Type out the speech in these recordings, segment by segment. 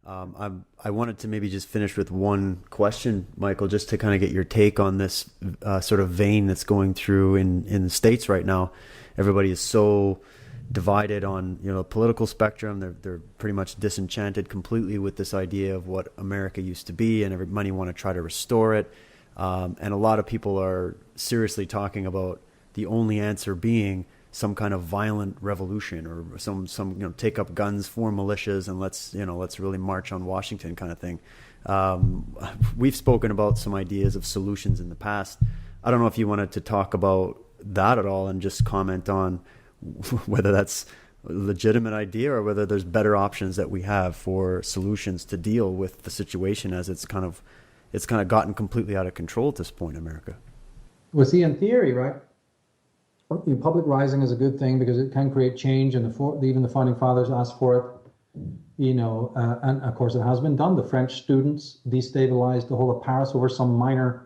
I wanted to maybe just finish with one question, Michael, just to kind of get your take on this sort of vein that's going through in the States right now. Everybody is so divided on the political spectrum. They're pretty much disenchanted completely with this idea of what America used to be, and everybody want to try to restore it. And a lot of people are seriously talking about the only answer being some kind of violent revolution, or some take up guns, form militias, and let's really march on Washington kind of thing. We've spoken about some ideas of solutions in the past. I don't know if you wanted to talk about that at all and just comment on whether that's a legitimate idea or whether there's better options that we have for solutions to deal with the situation as it's kind of gotten completely out of control at this point in America. Well, see, in theory, right, public rising is a good thing because it can create change, and even the founding fathers asked for it. And of course it has been done. The French students destabilized the whole of Paris over some minor.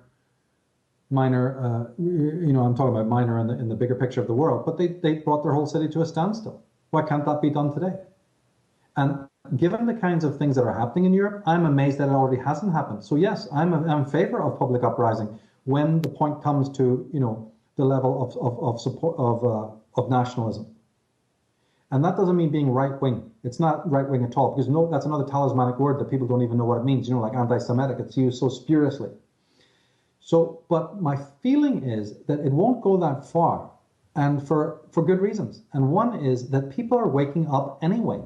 I'm talking about minor in the bigger picture of the world, but they brought their whole city to a standstill. Why can't that be done today? And given the kinds of things that are happening in Europe, I'm amazed that it already hasn't happened. So yes, I'm in favor of public uprising when the point comes to the level of support of nationalism. And that doesn't mean being right wing. It's not right wing at all, because that's another talismanic word that people don't even know what it means. Like anti-Semitic, it's used so spuriously. So, but my feeling is that it won't go that far, and for good reasons. And one is that people are waking up anyway.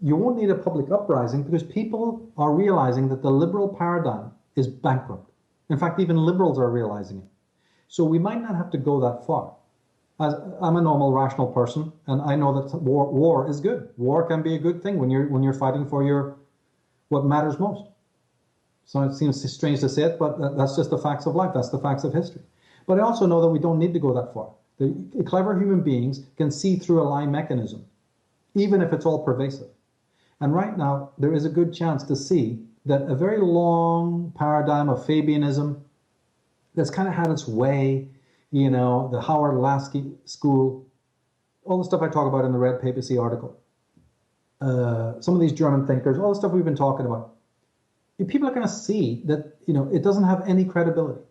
You won't need a public uprising because people are realizing that the liberal paradigm is bankrupt. In fact, even liberals are realizing it. So we might not have to go that far. As I'm a normal, rational person, and I know that war is good. War can be a good thing when you're fighting for what matters most. So it seems strange to say it, but that's just the facts of life. That's the facts of history. But I also know that we don't need to go that far. The clever human beings can see through a lie mechanism, even if it's all pervasive. And right now, there is a good chance to see that a very long paradigm of Fabianism that's kind of had its way, the Howard Lasky school, all the stuff I talk about in the Red Papacy article, some of these German thinkers, all the stuff we've been talking about. People are going to see that, it doesn't have any credibility.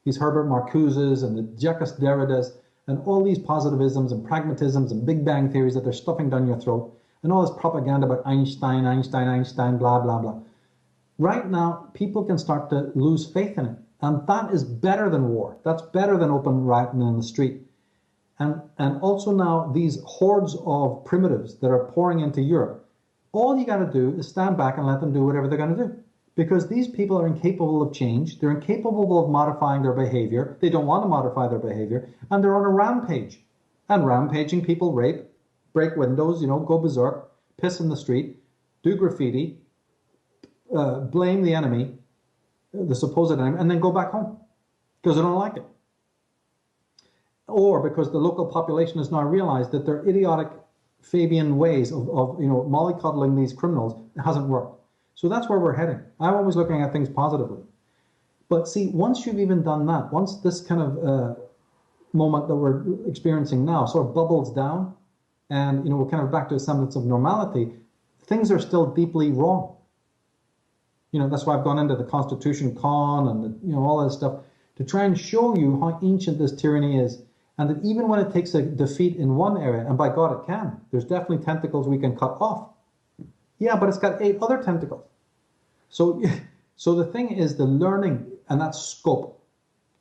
These Herbert Marcuses and the Jacques Derridas and all these positivisms and pragmatisms and Big Bang theories that they're stuffing down your throat, and all this propaganda about Einstein, blah, blah, blah. Right now, people can start to lose faith in it. And that is better than war. That's better than open rioting in the street. And also now, these hordes of primitives that are pouring into Europe, all you got to do is stand back and let them do whatever they're going to do. Because these people are incapable of change. They're incapable of modifying their behavior. They don't want to modify their behavior. And they're on a rampage. And rampaging people rape, break windows, go berserk, piss in the street, do graffiti, blame the enemy, the supposed enemy, and then go back home because they don't like it. Or because the local population has now realized that their idiotic Fabian ways of mollycoddling these criminals hasn't worked. So that's where we're heading. I'm always looking at things positively. But see, once you've even done that, once this kind of moment that we're experiencing now sort of bubbles down and we're kind of back to a semblance of normality, things are still deeply wrong. That's why I've gone into the Constitution Con and all that stuff to try and show you how ancient this tyranny is, and that even when it takes a defeat in one area, and by God it can, there's definitely tentacles we can cut off. Yeah, but it's got 8 other tentacles. So the thing is the learning, and that's scope.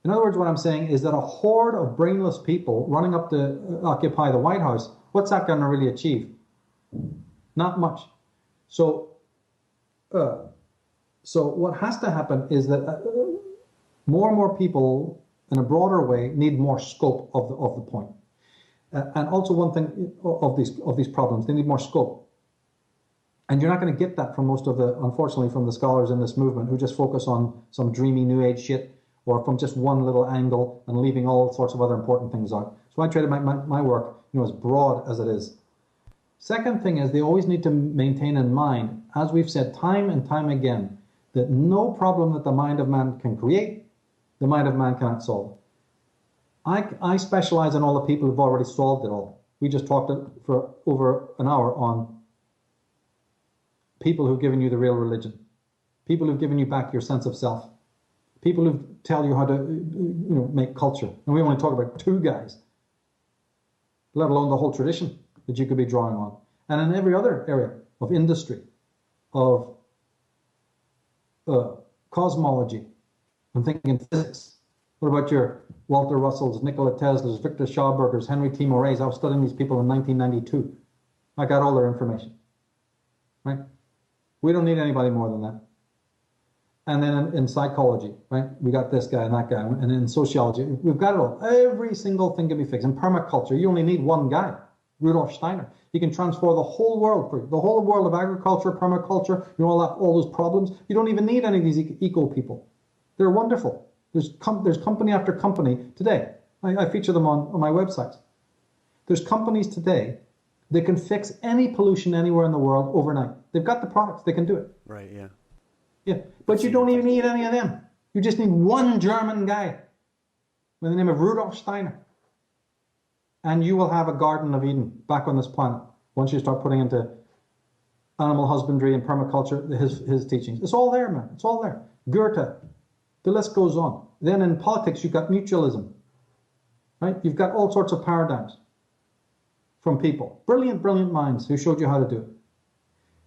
In other words, what I'm saying is that a horde of brainless people running up to occupy the White House, what's that going to really achieve? Not much. So what has to happen is that more and more people, in a broader way, need more scope of the point. And also one thing of these problems, they need more scope. And you're not going to get that from unfortunately, from the scholars in this movement who just focus on some dreamy New Age shit, or from just one little angle and leaving all sorts of other important things out. So I try to make my work, as broad as it is. Second thing is they always need to maintain in mind, as we've said time and time again, that no problem that the mind of man can create, the mind of man cannot solve. I specialize in all the people who've already solved it all. We just talked for over an hour on people who've given you the real religion, people who've given you back your sense of self, people who tell you how to make culture. And we only talk about 2 guys, let alone the whole tradition that you could be drawing on. And in every other area of industry, of cosmology, I'm thinking physics. What about your Walter Russells, Nikola Teslas, Victor Schaubergers, Henry T. Moraes? I was studying these people in 1992. I got all their information, right? We don't need anybody more than that. And then in psychology, right? We got this guy and that guy. And in sociology, we've got it all. Every single thing can be fixed. In permaculture, you only need one guy, Rudolf Steiner. He can transform the whole world for you. The whole world of agriculture, permaculture, all those problems. You don't even need any of these eco people. They're wonderful. There's company after company today. I feature them on my websites. There's companies today that can fix any pollution anywhere in the world overnight. They've got the products. They can do it. Right, yeah. Yeah, but you don't even need any of them. You just need one German guy by the name of Rudolf Steiner. And you will have a Garden of Eden back on this planet once you start putting into animal husbandry and permaculture his teachings. It's all there, man. It's all there. Goethe. The list goes on. Then in politics, you've got mutualism, right? You've got all sorts of paradigms from people. Brilliant, brilliant minds who showed you how to do it.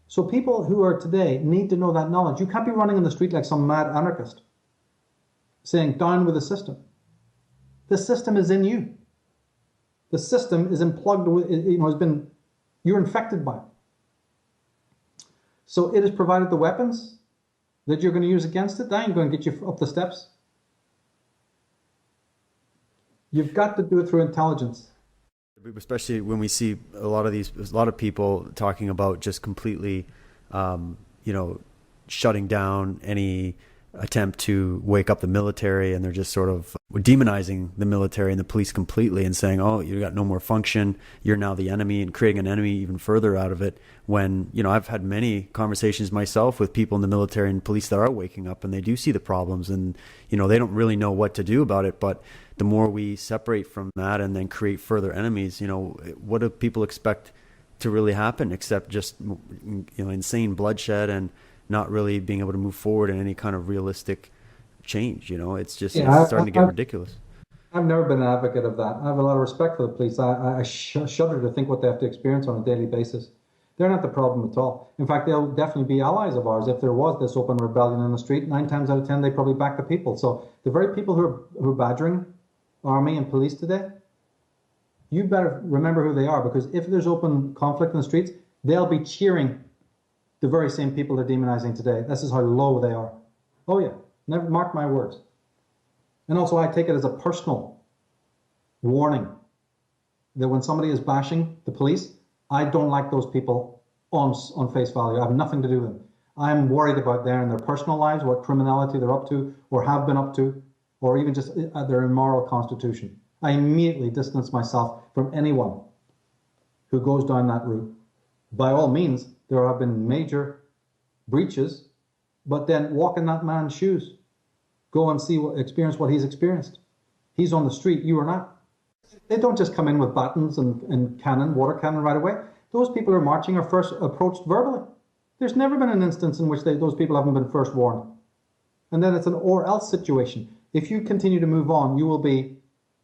So people who are today need to know that knowledge. You can't be running in the street like some mad anarchist saying, down with the system. The system is in you. The system is unplugged, you're infected by it. So it has provided the weapons that you're going to use against it. That ain't going to get you up the steps. You've got to do it through intelligence. Especially when we see a lot of people talking about just completely, shutting down any attempt to wake up the military, and they're just sort of demonizing the military and the police completely and saying, oh, you got no more function, you're now the enemy, and creating an enemy even further out of it. When, I've had many conversations myself with people in the military and police that are waking up and they do see the problems, and, they don't really know what to do about it. But the more we separate from that and then create further enemies, what do people expect to really happen except just, insane bloodshed and not really being able to move forward in any kind of realistic change? It's just it's starting to get ridiculous. I've never been an advocate of that. I have a lot of respect for the police. I shudder to think what they have to experience on a daily basis. They're not the problem at all. In fact, they'll definitely be allies of ours. If there was this open rebellion in the street, 9 times out of 10, they probably back the people. So the very people who are badgering army and police today, you better remember who they are, because if there's open conflict in the streets, they'll be cheering the very same people they're demonizing today. This is how low they are. Oh yeah, never mark my words. And also I take it as a personal warning that when somebody is bashing the police, I don't like those people on face value. I have nothing to do with them. I'm worried about their personal lives, what criminality they're up to or have been up to, or even just their immoral constitution. I immediately distance myself from anyone who goes down that route. By all means, there have been major breaches, but then walk in that man's shoes. Go and experience what he's experienced. He's on the street, you are not. They don't just come in with batons and water cannon right away. Those people who are marching are first approached verbally. There's never been an instance in which those people haven't been first warned. And then it's an or else situation. If you continue to move on, you will be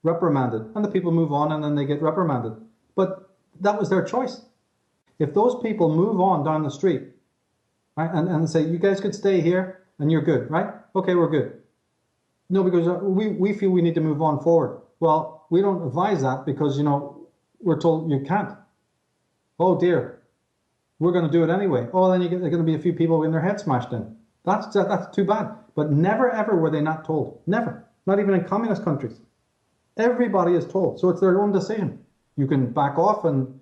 reprimanded. And the people move on and then they get reprimanded. But that was their choice. If those people move on down the street, right, and say, you guys could stay here and you're good, right? Okay, we're good. No, because we feel we need to move on forward. Well, we don't advise that because, we're told you can't. Oh dear, we're going to do it anyway. Oh, then there are going to be a few people with their head smashed in. That's too bad. But never ever were they not told. Never. Not even in communist countries. Everybody is told. So it's their own decision. You can back off and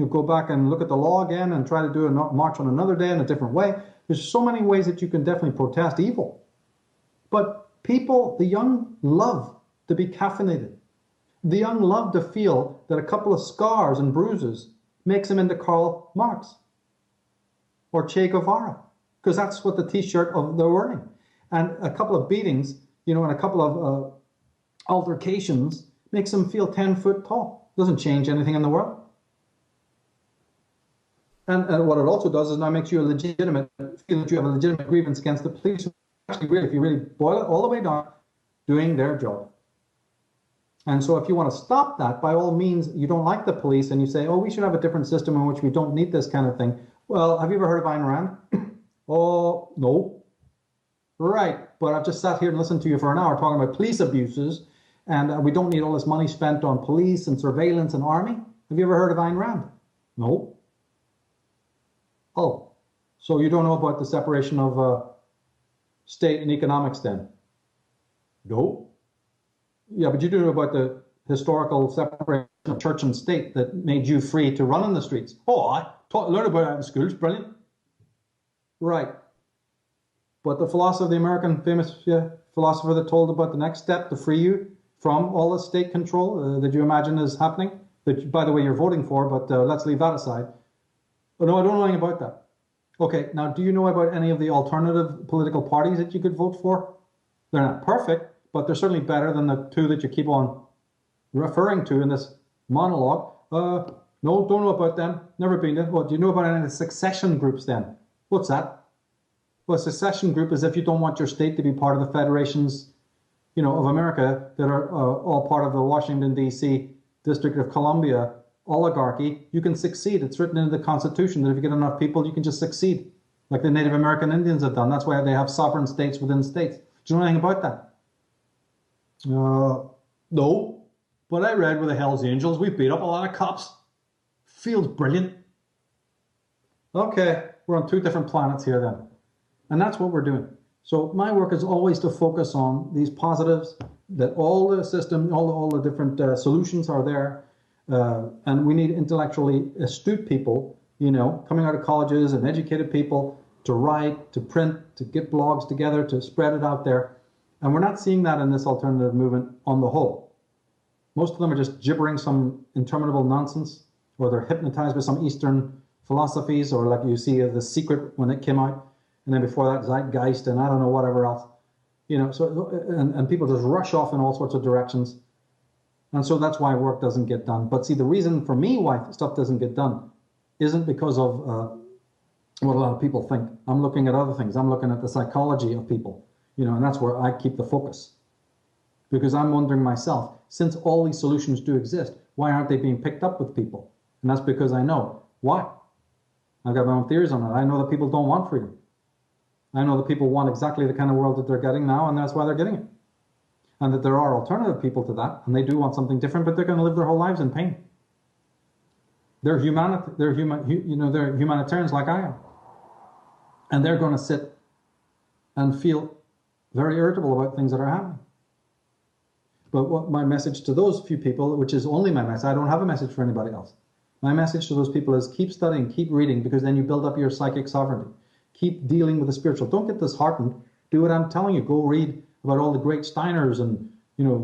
go back and look at the law again and try to do a march on another day in a different way. There's so many ways that you can definitely protest evil. But people, the young, love to be caffeinated. The young love to feel that a couple of scars and bruises makes them into Karl Marx or Che Guevara, because that's what the t-shirt of they're wearing. And a couple of beatings, and a couple of altercations makes them feel 10 foot tall. Doesn't change anything in the world. And what it also does is now makes you feel that you have a legitimate grievance against the police. Actually, really, if you really boil it all the way down, doing their job. And so if you want to stop that, by all means, you don't like the police and you say, oh, we should have a different system in which we don't need this kind of thing. Well, have you ever heard of Ayn Rand? Oh, no. Right. But I've just sat here and listened to you for an hour talking about police abuses, and we don't need all this money spent on police and surveillance and army. Have you ever heard of Ayn Rand? No. Oh, so you don't know about the separation of state and economics then? No. Yeah, but you do know about the historical separation of church and state that made you free to run in the streets. Oh, learned about that in school. It's brilliant. Right. But the philosopher, the American famous philosopher that told about the next step to free you from all the state control that you imagine is happening, that, by the way, you're voting for, but let's leave that aside. Oh, no, I don't know anything about that. Okay, now, do you know about any of the alternative political parties that you could vote for? They're not perfect, but they're certainly better than the two that you keep on referring to in this monologue. No, don't know about them. Never been there. Well, do you know about any of the succession groups then? What's that? Well, a secession group is if you don't want your state to be part of the federations, of America that are all part of the Washington, D.C. District of Columbia oligarchy, you can succeed. It's written into the Constitution that if you get enough people, you can just succeed, like the Native American Indians have done. That's why they have sovereign states within states. Do you know anything about that? No, but I read with the Hells Angels, we beat up a lot of cops. Feels brilliant. Okay, we're on two different planets here then. And that's what we're doing. So my work is always to focus on these positives, that all the system, all the different solutions are there. And we need intellectually astute people, coming out of colleges and educated people to write, to print, to get blogs together, to spread it out there. And we're not seeing that in this alternative movement on the whole. Most of them are just gibbering some interminable nonsense, or they're hypnotized by some Eastern philosophies, or like you see The Secret when it came out, and then before that Zeitgeist, and I don't know, whatever else. And people just rush off in all sorts of directions. And so that's why work doesn't get done. But see, the reason for me why stuff doesn't get done isn't because of what a lot of people think. I'm looking at other things. I'm looking at the psychology of people. And that's where I keep the focus. Because I'm wondering myself, since all these solutions do exist, why aren't they being picked up with people? And that's because I know why. I've got my own theories on it. I know that people don't want freedom. I know that people want exactly the kind of world that they're getting now, and that's why they're getting it. And that there are alternative people to that, and they do want something different, but they're going to live their whole lives in pain. They're humanitarians like I am. And they're going to sit and feel very irritable about things that are happening. But what my message to those few people, which is only my message, I don't have a message for anybody else. My message to those people is keep studying, keep reading, because then you build up your psychic sovereignty. Keep dealing with the spiritual. Don't get disheartened. Do what I'm telling you. Go read about all the great Steiners and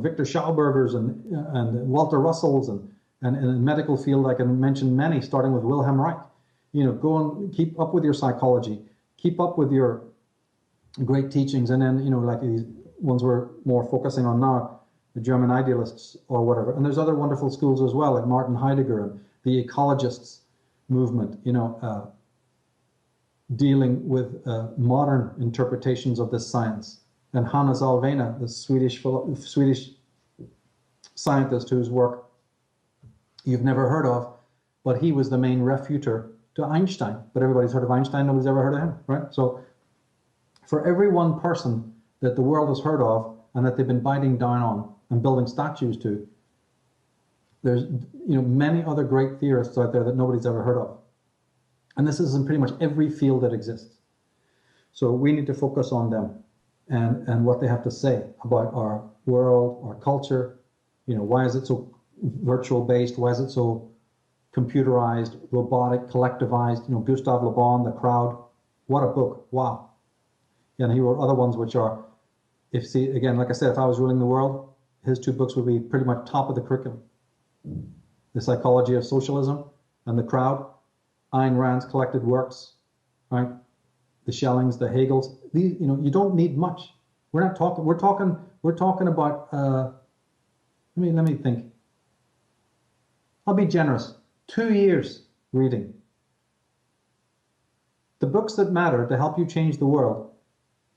Victor Schaubergers and Walter Russells and in the medical field I can mention many, starting with Wilhelm Reich. Go and keep up with your psychology. Keep up with your great teachings, and then like these ones we're more focusing on now, the German idealists or whatever. And there's other wonderful schools as well, like Martin Heidegger and the ecologists movement. Dealing with modern interpretations of this science. And Hannes Alfvén, the Swedish scientist whose work you've never heard of, but he was the main refuter to Einstein. But everybody's heard of Einstein, nobody's ever heard of him, right? So for every one person that the world has heard of and that they've been biting down on and building statues to, there's many other great theorists out there that nobody's ever heard of. And this is in pretty much every field that exists. So we need to focus on them and what they have to say about our world, our culture. Why is it so virtual based? Why is it so computerized, robotic, collectivized? Gustave Le Bon, The Crowd. What a book. Wow. And he wrote other ones which are, like I said, if I was ruling the world, his two books would be pretty much top of the curriculum. The Psychology of Socialism and The Crowd. Ayn Rand's collected works, right? The Schellings, the Hegels. These, you don't need much. We're talking about. Let me think. I'll be generous. 2 years reading. The books that matter to help you change the world,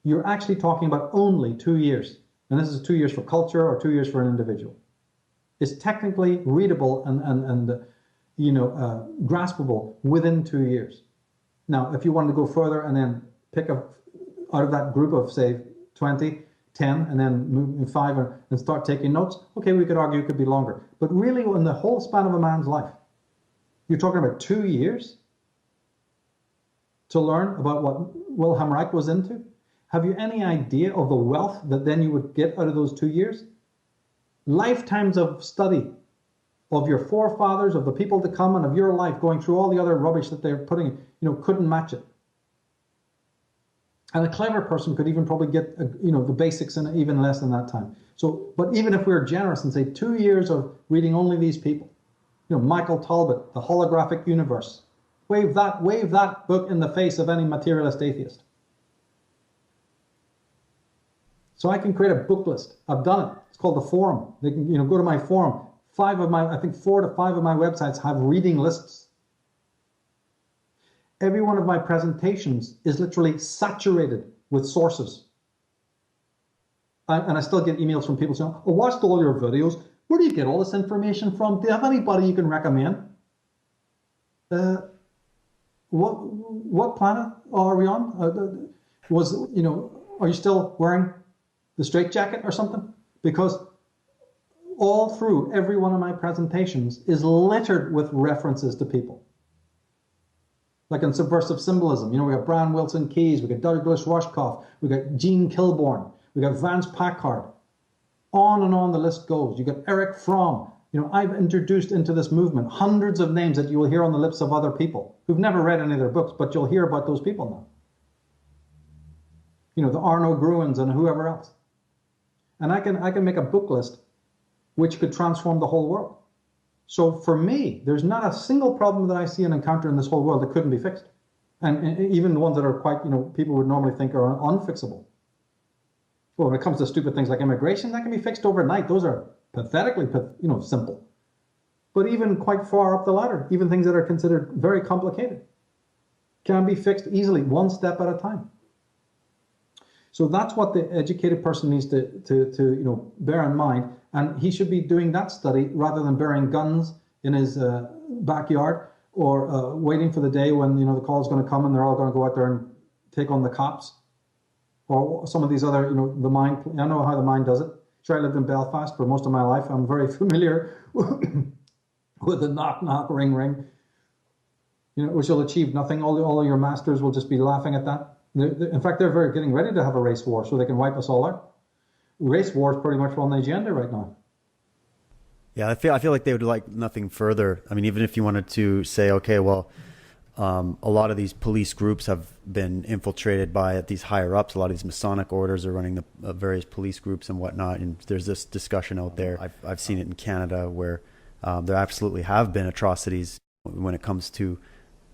you're actually talking about only 2 years. And this is 2 years for culture or 2 years for an individual. It's technically readable and graspable within 2 years. Now, if you wanted to go further and then pick up out of that group of, say, 20, 10, and then move in 5 and start taking notes, okay, we could argue it could be longer. But really, in the whole span of a man's life, you're talking about 2 years to learn about what Wilhelm Reich was into? Have you any idea of the wealth that then you would get out of those 2 years? Lifetimes of study of your forefathers, of the people to come, and of your life going through all the other rubbish that they're putting, couldn't match it. And a clever person could even probably get, the basics in even less than that time. So, but even if we're generous and say 2 years of reading only these people, Michael Talbot, The Holographic Universe, wave that book in the face of any materialist atheist. So I can create a book list. I've done it. It's called the forum. They can, go to my forum. 4 to 5 of my websites have reading lists. Every one of my presentations is literally saturated with sources. And I still get emails from people saying, I watched all your videos. Where do you get all this information from? Do you have anybody you can recommend? What planet are we on? Are you still wearing the straitjacket or something? Because all through every one of my presentations is littered with references to people. Like in subversive symbolism, we got Brian Wilson Keyes, we got Douglas Rushkoff, we got Gene Kilbourne, we got Vance Packard. On and on the list goes. You got Eric Fromm. I've introduced into this movement hundreds of names that you will hear on the lips of other people who've never read any of their books, but you'll hear about those people now. The Arno Gruens and whoever else. And I can make a book list which could transform the whole world. So for me, there's not a single problem that I see and encounter in this whole world that couldn't be fixed. And even the ones that are quite, people would normally think are unfixable. Well, when it comes to stupid things like immigration, that can be fixed overnight. Those are pathetically, simple. But even quite far up the ladder, even things that are considered very complicated, can be fixed easily, one step at a time. So that's what the educated person needs to bear in mind, and he should be doing that study rather than burying guns in his backyard or waiting for the day when the call is going to come and they're all going to go out there and take on the cops or some of these other the mind. I know how the mind does it. Sure, I lived in Belfast for most of my life. I'm very familiar with the knock knock ring ring. Which will achieve nothing. All of your masters will just be laughing at that. In fact, they're getting ready to have a race war so they can wipe us all out. Race war is pretty much on the agenda right now. Yeah, I feel like they would like nothing further. I mean, even if you wanted to say, okay, well, a lot of these police groups have been infiltrated by these higher ups. A lot of these Masonic orders are running the various police groups and whatnot. And there's this discussion out there. I've seen it in Canada where there absolutely have been atrocities when it comes to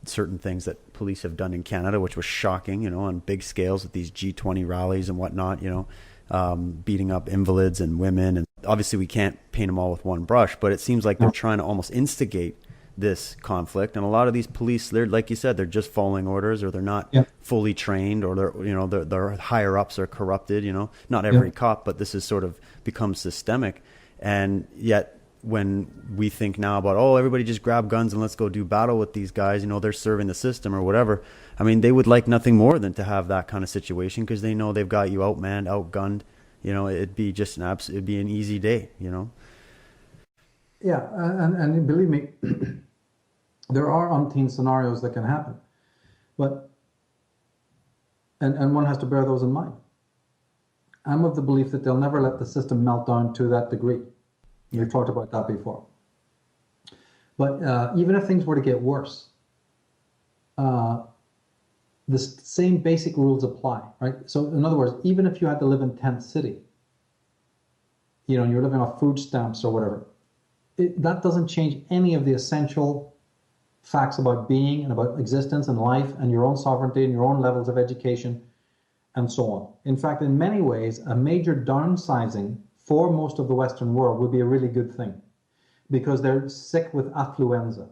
certain things that police have done in Canada, which was shocking, on big scales with these G20 rallies and whatnot, beating up invalids and women. And obviously we can't paint them all with one brush, but it seems like they're trying to almost instigate this conflict. And a lot of these police, they're, like you said, they're just following orders, or they're not fully trained, or their higher ups are corrupted, not every cop, but this is sort of becomes systemic. And yet when we think now about, everybody just grab guns and let's go do battle with these guys, they're serving the system or whatever. I mean, they would like nothing more than to have that kind of situation because they know they've got you outmanned, outgunned. It'd be just it'd be an easy day, Yeah, and believe me, there are umpteen scenarios that can happen, but and one has to bear those in mind. I'm of the belief that they'll never let the system melt down to that degree. We've talked about that before. But even if things were to get worse, the same basic rules apply, right? So in other words, even if you had to live in tent city, and you're living off food stamps or whatever, that doesn't change any of the essential facts about being and about existence and life and your own sovereignty and your own levels of education and so on. In fact, in many ways, a major downsizing for most of the Western world would be a really good thing because they're sick with affluenza.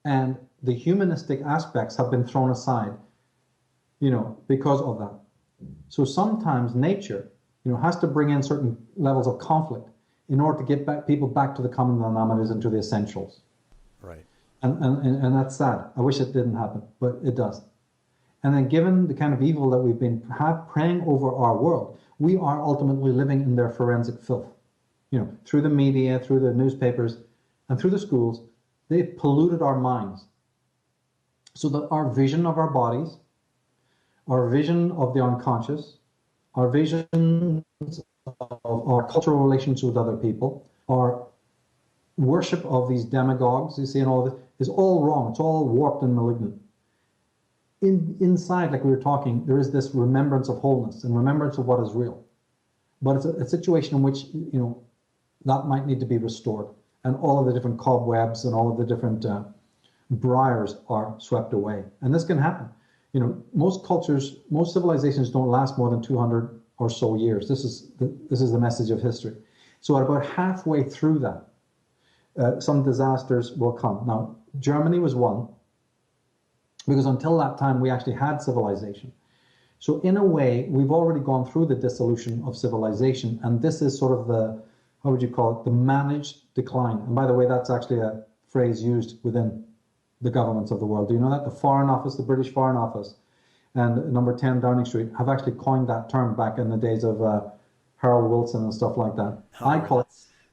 And the humanistic aspects have been thrown aside, because of that. So sometimes nature, has to bring in certain levels of conflict in order to get people back to the common denominators and to the essentials. Right. And that's sad. I wish it didn't happen, but it does. And then given the kind of evil that we've been praying over our world, we are ultimately living in their forensic filth. Through the media, through the newspapers, and through the schools, they've polluted our minds so that our vision of our bodies, our vision of the unconscious, our visions of our cultural relations with other people, our worship of these demagogues, you see, and all of this, is all wrong. It's all warped and malignant. Inside, like we were talking, there is this remembrance of wholeness and remembrance of what is real. But it's a situation in which, that might need to be restored. And all of the different cobwebs and all of the different briars are swept away. And this can happen. Most cultures, most civilizations don't last more than 200 or so years. This is the message of history. So at about halfway through that, some disasters will come. Now, Germany was one, because until that time, we actually had civilization. So in a way, we've already gone through the dissolution of civilization, and this is sort of the, how would you call it, the managed decline. And by the way, that's actually a phrase used within the governments of the world. Do you know that? The Foreign Office, the British Foreign Office, and number 10 Downing Street have actually coined that term back in the days of Harold Wilson and stuff like that. I call it,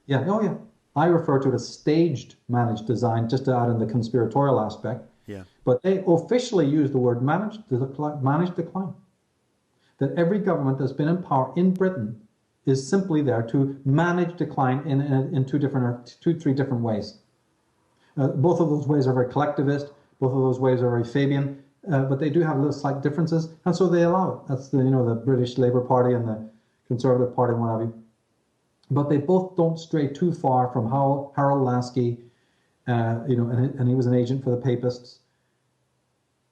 yeah, oh yeah. I refer to it as staged managed design, just to add in the conspiratorial aspect. Yeah. But they officially use the word managed decline. That every government that's been in power in Britain is simply there to manage decline in two, three different ways. Both of those ways are very collectivist. Both of those ways are very Fabian, but they do have little slight differences, and so they allow it. That's the British Labour Party and the Conservative Party and what have you. But they both don't stray too far from how Harold Lasky, and he was an agent for the Papists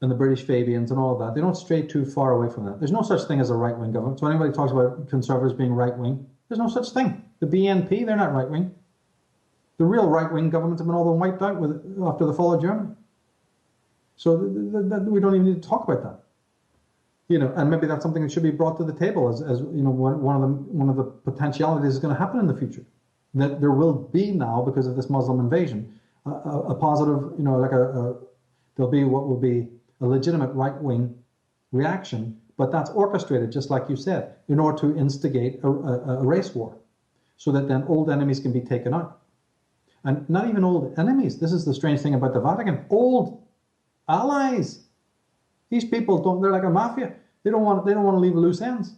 and the British Fabians and all of that. They don't stray too far away from that. There's no such thing as a right-wing government. So anybody talks about conservatives being right-wing, there's no such thing. The BNP, they're not right-wing. The real right-wing governments have been all wiped out after the fall of Germany. So we don't even need to talk about that. And maybe that's something that should be brought to the table as one of the potentialities is going to happen in the future. That there will be now, because of this Muslim invasion, a positive, there'll be what will be a legitimate right-wing reaction, but that's orchestrated, just like you said, in order to instigate a race war, so that then old enemies can be taken out. And not even old enemies. This is the strange thing about the Vatican. Old allies. These people they're like a mafia. They don't want to leave loose ends.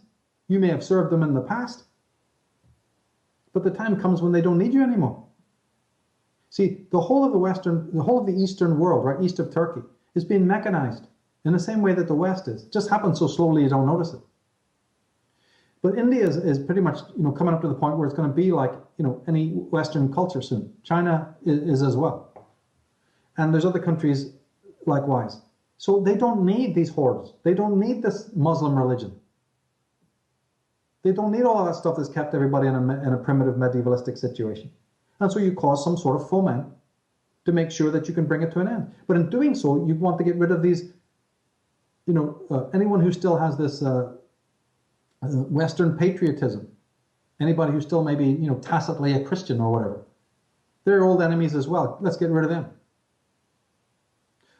You may have served them in the past, but the time comes when they don't need you anymore. See, the whole of the Eastern world, right, east of Turkey, is being mechanized in the same way that the West is. It just happens so slowly you don't notice it. But India is pretty much, coming up to the point where it's going to be like, any Western culture soon. China is as well. And there's other countries likewise. So they don't need these hordes. They don't need this Muslim religion. They don't need all of that stuff that's kept everybody in a primitive medievalistic situation. And so you cause some sort of foment to make sure that you can bring it to an end. But in doing so, you want to get rid of these, anyone who still has this Western patriotism, anybody who's still maybe, tacitly a Christian or whatever, they're old enemies as well. Let's get rid of them.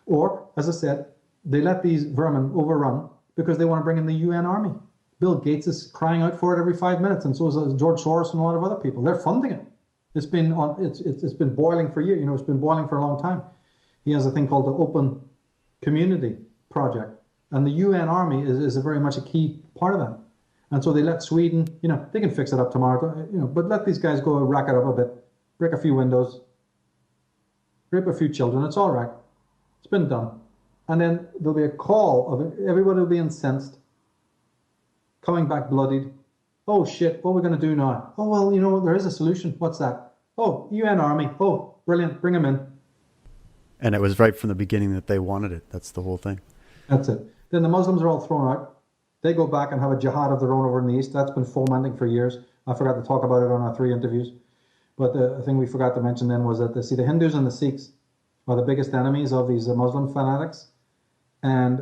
Or, as I said, they let these vermin overrun because they want to bring in the UN army. Bill Gates is crying out for it every 5 minutes, and so is George Soros and a lot of other people. They're funding it. It's been boiling for years. It's been boiling for a long time. He has a thing called the Open Community Project, and the UN army is a very much a key part of that. And so they let Sweden, they can fix it up tomorrow, but let these guys go rack it up a bit, break a few windows, rape a few children. It's all right. It's been done. And then there'll be a call of it. Everybody will be incensed, coming back bloodied. Oh shit, what are we going to do now? Oh, well, there is a solution. What's that? Oh, UN army. Oh, brilliant. Bring them in. And it was right from the beginning that they wanted it. That's the whole thing. That's it. Then the Muslims are all thrown out. They go back and have a jihad of their own over in the East. That's been fomenting for years. I forgot to talk about it on our 3 interviews. But the thing we forgot to mention then was that the Hindus and the Sikhs are the biggest enemies of these Muslim fanatics. And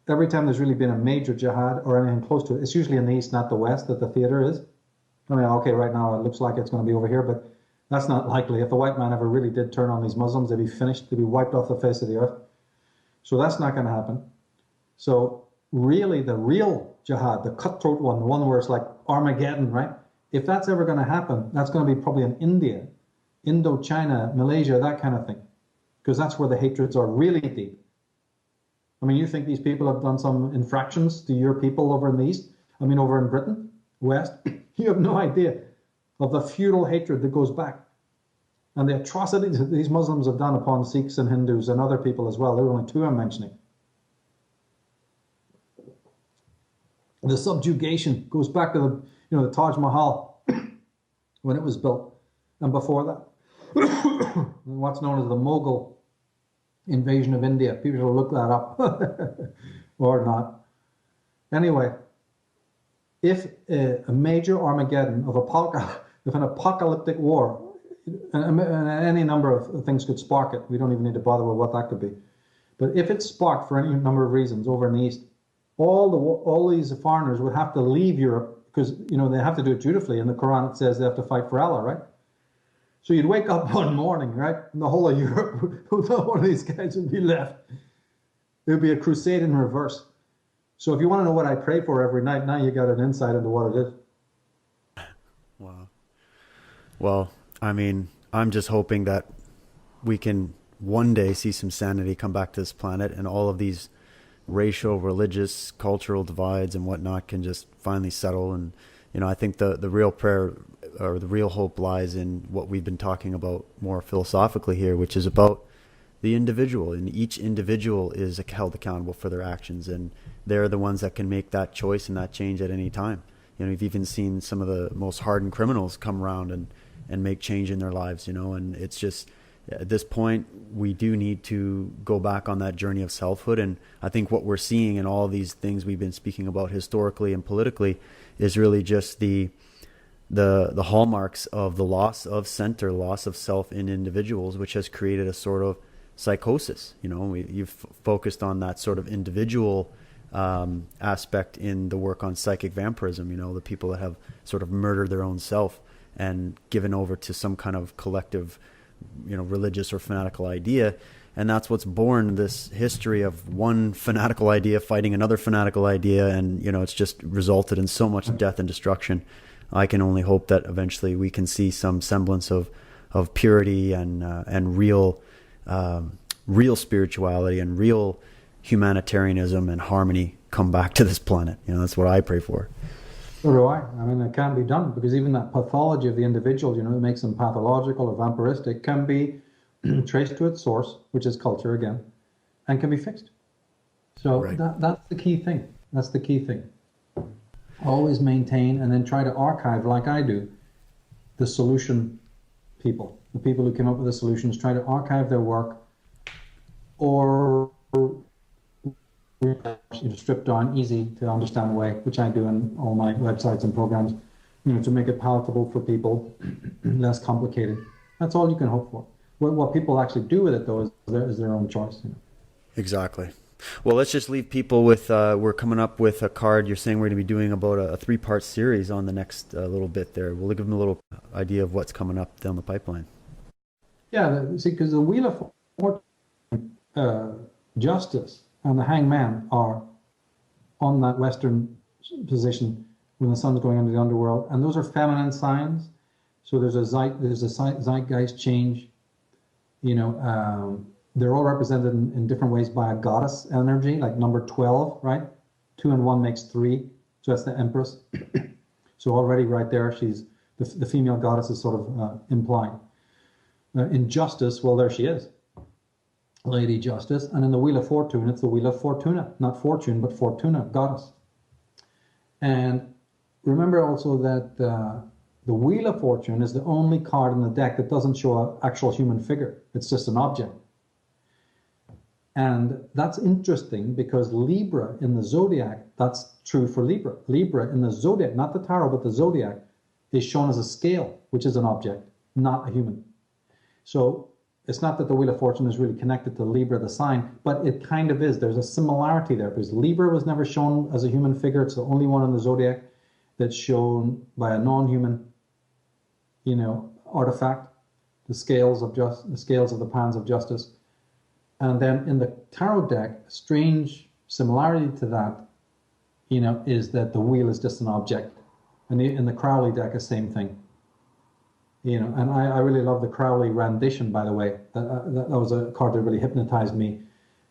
every time there's really been a major jihad or anything close to it, it's usually in the East, not the West, that the theater is. I mean, okay, right now it looks like it's going to be over here, but that's not likely. If the white man ever really did turn on these Muslims, they'd be finished, they'd be wiped off the face of the earth. So that's not going to happen. So really the real jihad, the cutthroat one, the one where it's like Armageddon, right? If that's ever going to happen, that's going to be probably in India, Indochina, Malaysia, that kind of thing. Because that's where the hatreds are really deep. I mean, you think these people have done some infractions to your people over in the East? I mean, over in Britain, West? You have no idea of the feudal hatred that goes back. And the atrocities that these Muslims have done upon Sikhs and Hindus and other people as well. There are only two I'm mentioning. The subjugation goes back to the Taj Mahal when it was built, and before that, what's known as the Mughal invasion of India. People should look that up or not. Anyway, if a major Armageddon of if an apocalyptic war, and any number of things could spark it. We don't even need to bother with what that could be. But if it's sparked for any number of reasons over in the East, all these foreigners would have to leave Europe because they have to do it dutifully. In the Quran, it says they have to fight for Allah, right? So you'd wake up one morning, right, and the whole of Europe, one of these guys would be left. It would be a crusade in reverse. So if you want to know what I pray for every night, now you got an insight into what it is. Wow. Well, I mean, I'm just hoping that we can one day see some sanity come back to this planet, and all of these racial, religious, cultural divides and whatnot can just finally settle. And I think the real prayer or the real hope lies in what we've been talking about more philosophically here, which is about the individual. And each individual is held accountable for their actions, and they're the ones that can make that choice and that change at any time. You've even seen some of the most hardened criminals come around and make change in their lives, and it's just, at this point, we do need to go back on that journey of selfhood. And I think what we're seeing in all these things we've been speaking about historically and politically is really just the hallmarks of the loss of center, loss of self in individuals, which has created a sort of psychosis. You've focused on that sort of individual aspect in the work on psychic vampirism, the people that have sort of murdered their own self and given over to some kind of collective, religious or fanatical idea. And that's what's born this history of one fanatical idea fighting another fanatical idea. And, it's just resulted in so much death and destruction. I can only hope that eventually we can see some semblance of purity and real spirituality and real humanitarianism and harmony come back to this planet. That's what I pray for. So do I. I mean, it can be done, because even that pathology of the individual, that makes them pathological or vampiristic, can be traced to its source, which is culture again, and can be fixed. So right. That's the key thing. That's the key thing. Always maintain and then try to archive, like I do, the solution people, the people who came up with the solutions. Try to archive their work, or stripped down, easy to understand way, which I do in all my websites and programs, to make it palatable for people, less complicated. That's all you can hope for. What people actually do with it, though, is their own choice. Exactly. Well, let's just leave people with, we're coming up with a card. You're saying we're going to be doing about a 3-part series on the next little bit there. We'll give them a little idea of what's coming up down the pipeline. Yeah, see, because the Wheel of Fortune, Justice, and the Hangman are on that Western position when the sun's going into the underworld, and those are feminine signs. So there's a zeitgeist change. They're all represented in different ways by a goddess energy, like number 12, right? 2 and 1 makes 3, so that's the Empress. So already right there, she's the female goddess is sort of implied. In Justice, well, there she is. Lady Justice. And in the Wheel of Fortune, it's the Wheel of Fortuna, not Fortune, but Fortuna, goddess. And remember also that the Wheel of Fortune is the only card in the deck that doesn't show an actual human figure. It's just an object. And that's interesting, because Libra in the zodiac, that's true for Libra. Libra in the zodiac, not the tarot, but the zodiac, is shown as a scale, which is an object, not a human. So it's not that the Wheel of Fortune is really connected to Libra, the sign, but it kind of is. There's a similarity there because Libra was never shown as a human figure. It's the only one in the zodiac that's shown by a non-human, artifact, the scales of the pans of justice. And then in the tarot deck, a strange similarity to that, is that the wheel is just an object. And in the Crowley deck, the same thing. And I really love the Crowley rendition, by the way. That was a card that really hypnotized me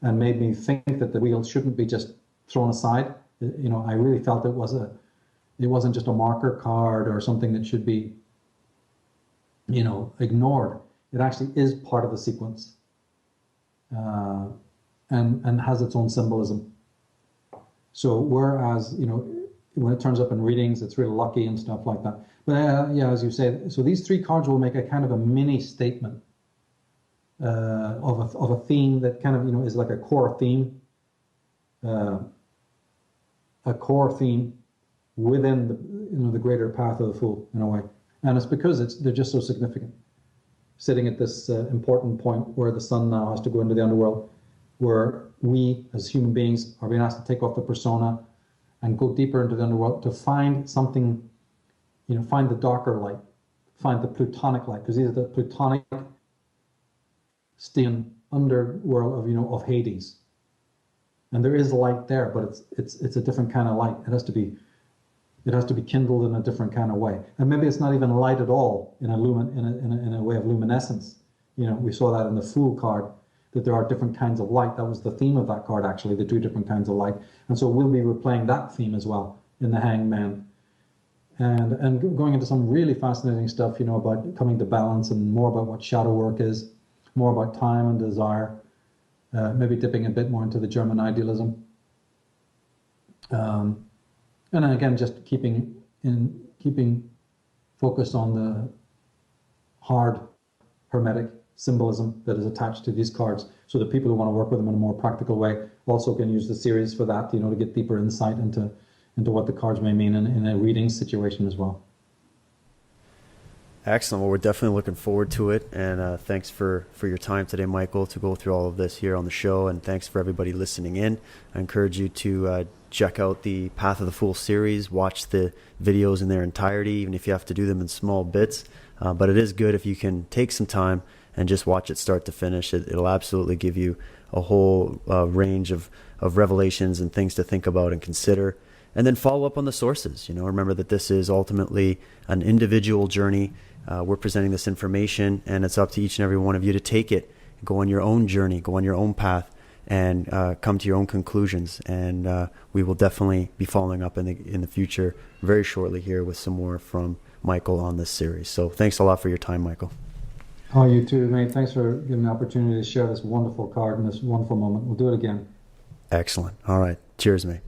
and made me think that the wheel shouldn't be just thrown aside. I really felt it wasn't just a marker card or something that should be, ignored. It actually is part of the sequence, and has its own symbolism. So whereas, when it turns up in readings, it's really lucky and stuff like that. But as you say, so these three cards will make a kind of a mini statement of a theme that kind of, is like a core theme, within the greater path of the Fool, in a way. And it's because they're just so significant. Sitting at this important point where the sun now has to go into the underworld, where we as human beings are being asked to take off the persona and go deeper into the underworld to find something, find the darker light, find the plutonic light, because these are the plutonic Stygian underworld of Hades. And there is light there, but it's a different kind of light. It has to be kindled in a different kind of way. And maybe it's not even light at all in a way of luminescence. We saw that in the Fool card, that there are different kinds of light. That was the theme of that card, actually, the two different kinds of light. And so we'll be replaying that theme as well in the Hanged Man. And going into some really fascinating stuff, about coming to balance and more about what shadow work is, more about time and desire, maybe dipping a bit more into the German idealism. And then again, just keeping focus on the hard hermetic symbolism that is attached to these cards, so that people who want to work with them in a more practical way also can use the series for that, to get deeper insight into what the cards may mean in a reading situation as well. Excellent. Well, we're definitely looking forward to it. And thanks for your time today, Michael, to go through all of this here on the show. And thanks for everybody listening in. I encourage you to check out the Path of the Fool series. Watch the videos in their entirety, even if you have to do them in small bits. But it is good if you can take some time and just watch it start to finish. It'll absolutely give you a whole range of revelations and things to think about and consider. And then follow up on the sources. Remember that this is ultimately an individual journey. We're presenting this information, and it's up to each and every one of you to take it, go on your own journey, go on your own path, and come to your own conclusions. And we will definitely be following up in the future very shortly here with some more from Michael on this series. So thanks a lot for your time, Michael. Oh, you too, mate. Thanks for giving me the opportunity to share this wonderful card and this wonderful moment. We'll do it again. Excellent. All right. Cheers, mate.